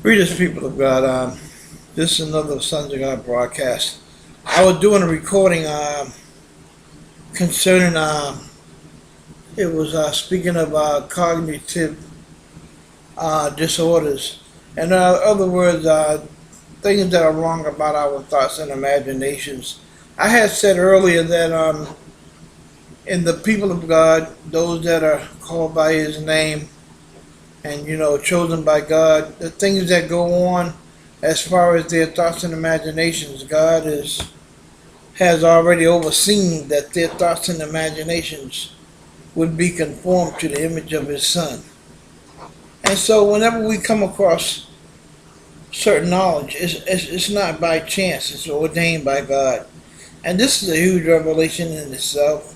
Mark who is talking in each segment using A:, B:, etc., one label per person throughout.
A: Greetings, people of God. This is another Sons of God broadcast. I was doing a recording concerning, it was speaking of cognitive disorders. In other words, things that are wrong about our thoughts and imaginations. I had said earlier that in the people of God, those that are called by His name, and chosen by God, the things that go on as far as their thoughts and imaginations, God has already overseen that their thoughts and imaginations would be conformed to the image of His Son. And so whenever we come across certain knowledge, it's not by chance, it's ordained by God. And this is a huge revelation in itself.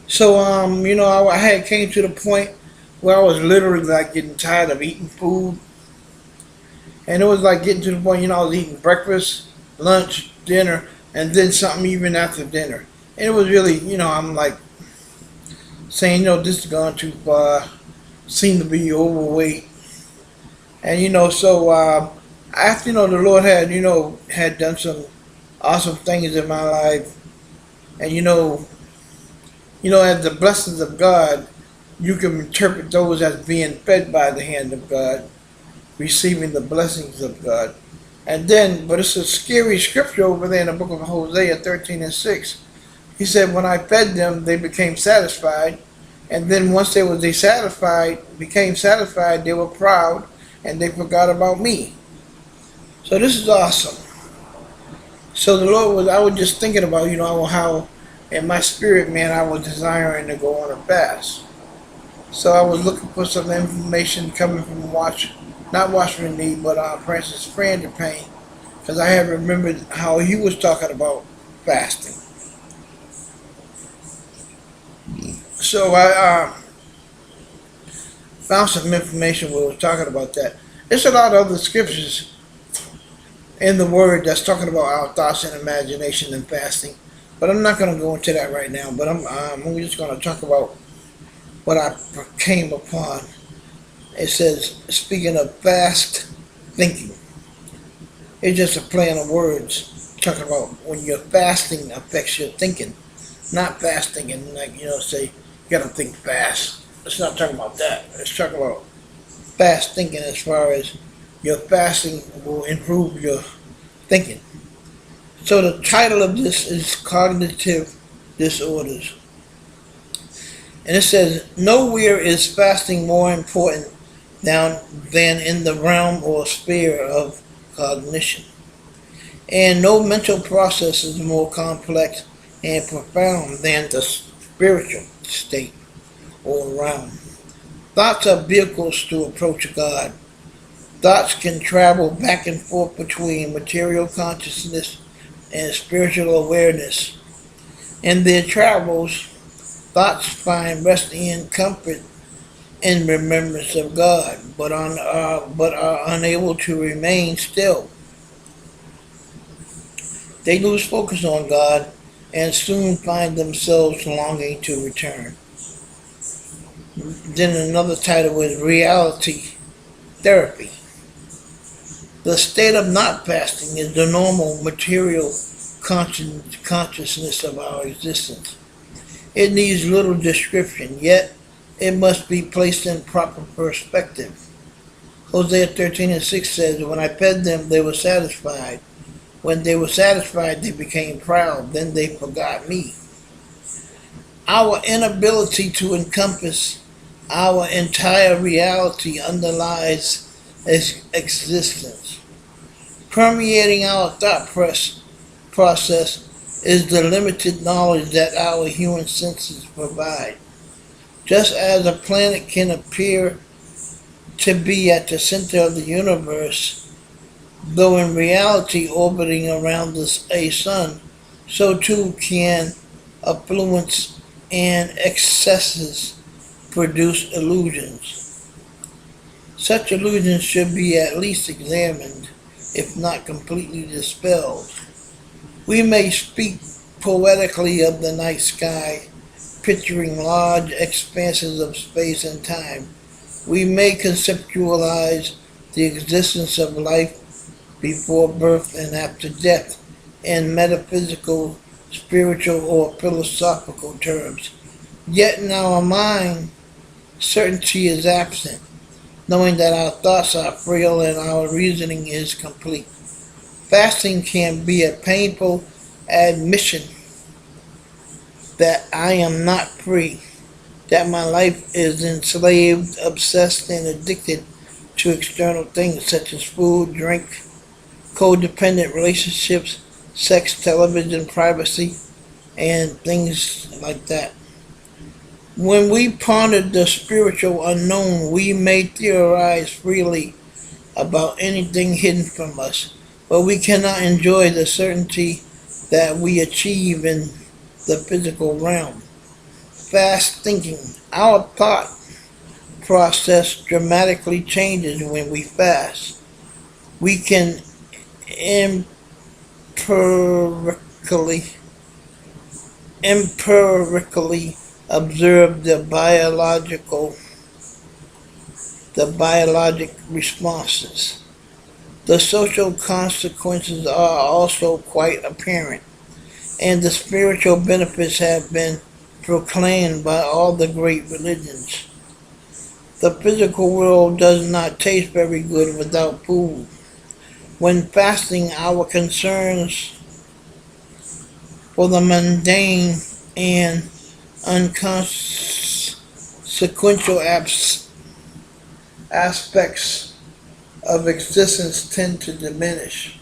A: So I had came to the point where I was literally like getting tired of eating food. And it was like getting to the point, I was eating breakfast, lunch, dinner, and then something even after dinner. And it was really, I'm like saying, this has gone too far, seem to be overweight. And, so after, the Lord had done some awesome things in my life. And, as the blessings of God, you can interpret those as being fed by the hand of God, receiving the blessings of God. And then, but it's a scary scripture over there in the book of Hosea 13:6. He said, when I fed them, they became satisfied. And then once they became satisfied, they were proud and they forgot about me. So this is awesome. So I was just thinking about, how in my spirit, man, I was desiring to go on a fast. So I was looking for some information coming from not Washington D, but Francis Frangipane, because I had remembered how he was talking about fasting. So I found some information where it was talking about that. There's a lot of other scriptures in the Word that's talking about our thoughts and imagination and fasting, but I'm not going to go into that right now. But I'm just going to talk about what I came upon. It says, speaking of fast thinking, it's just a play on words, talking about when your fasting affects your thinking, not fasting and say you gotta think fast. It's not talking about that. It's talking about fast thinking as far as your fasting will improve your thinking. So the title of this is Cognitive Disorders. And it says, nowhere is fasting more important than in the realm or sphere of cognition. And no mental process is more complex and profound than the spiritual state or realm. Thoughts are vehicles to approach God. Thoughts can travel back and forth between material consciousness and spiritual awareness. In their travels, thoughts find rest and comfort in remembrance of God, but are unable to remain still. They lose focus on God and soon find themselves longing to return. Then another title is Reality Therapy. The state of not fasting is the normal material consciousness of our existence. It needs little description, yet it must be placed in proper perspective. Hosea 13:6 says, when I fed them, they were satisfied. When they were satisfied, they became proud. Then they forgot me. Our inability to encompass our entire reality underlies its existence. Permeating our thought process is the limited knowledge that our human senses provide. Just as a planet can appear to be at the center of the universe, though in reality orbiting around a sun, so too can affluence and excesses produce illusions. Such illusions should be at least examined, if not completely dispelled. We may speak poetically of the night sky, picturing large expanses of space and time. We may conceptualize the existence of life before birth and after death in metaphysical, spiritual, or philosophical terms. Yet in our mind, certainty is absent, knowing that our thoughts are frail and our reasoning is complete. Fasting can be a painful admission that I am not free, that my life is enslaved, obsessed, and addicted to external things such as food, drink, codependent relationships, sex, television, privacy, and things like that. When we ponder the spiritual unknown, we may theorize freely about anything hidden from us, but we cannot enjoy the certainty that we achieve in the physical realm. Fast thinking. Our thought process dramatically changes when we fast. We can empirically observe the biologic responses. The social consequences are also quite apparent, and the spiritual benefits have been proclaimed by all the great religions. The physical world does not taste very good without food. When fasting, our concerns for the mundane and unconsequential aspects of existence tend to diminish.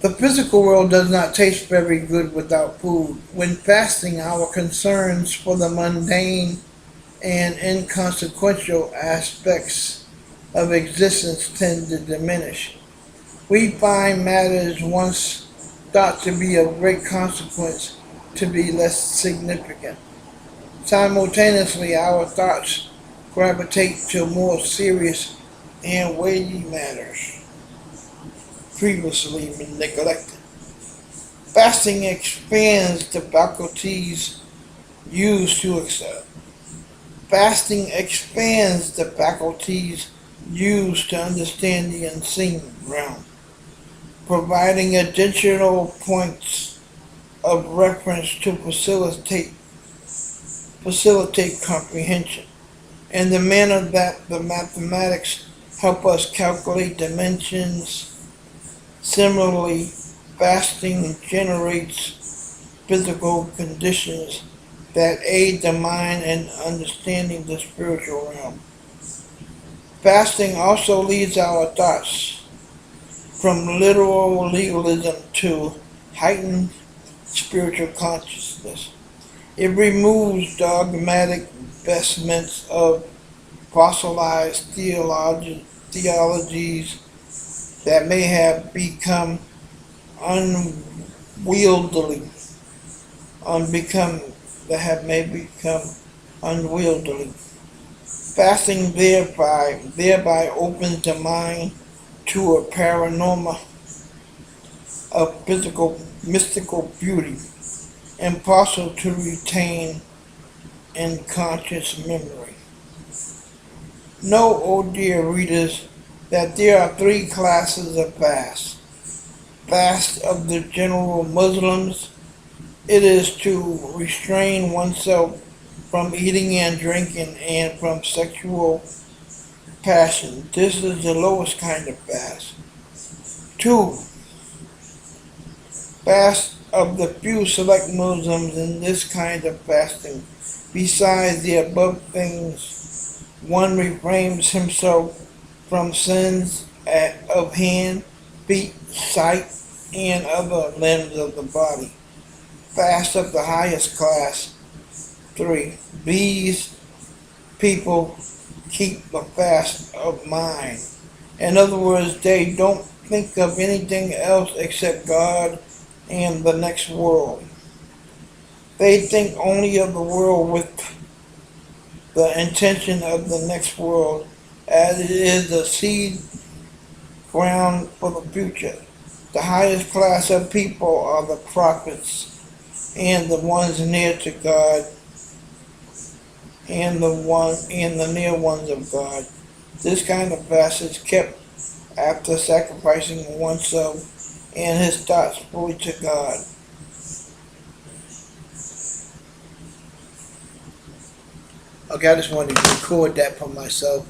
A: The physical world does not taste very good without food. When fasting, our concerns for the mundane and inconsequential aspects of existence tend to diminish. We find matters once thought to be of great consequence to be less significant. Simultaneously, our thoughts gravitate to more serious and weighty matters previously neglected. Fasting expands the faculties used to accept. Fasting expands the faculties used to understand the unseen realm, providing additional points of reference to facilitate comprehension, in the manner that the mathematics help us calculate dimensions. Similarly, fasting generates physical conditions that aid the mind in understanding the spiritual realm. Fasting also leads our thoughts from literal legalism to heightened spiritual consciousness. It removes dogmatic vestments of fossilized theologies that may have become unwieldy, unwieldy. Fasting thereby opens the mind to a panorama of physical, mystical beauty, impossible to retain in conscious memory. Know, oh dear readers, that there are three classes of fast. Fast of the general Muslims. It is to restrain oneself from eating and drinking and from sexual passion. This is the lowest kind of fast. 2. Fast of the few select Muslims. In this kind of fasting, besides the above things, one refrains himself from sins of hand, feet, sight, and other limbs of the body. Fast of the highest class. 3. These people keep a fast of mind. In other words, they don't think of anything else except God and the next world. They think only of the world with the intention of the next world, as it is the seed ground for the future. The highest class of people are the prophets and the ones near to God and the near ones of God. This kind of fast is kept after sacrificing oneself and his thoughts fully to God. Okay, I just wanted to record that for myself.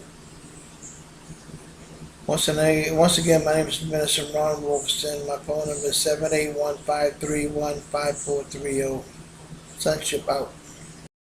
A: Once again, my name is Minister Ron Wolfson. My phone number is 781-531-5430. Sonship out.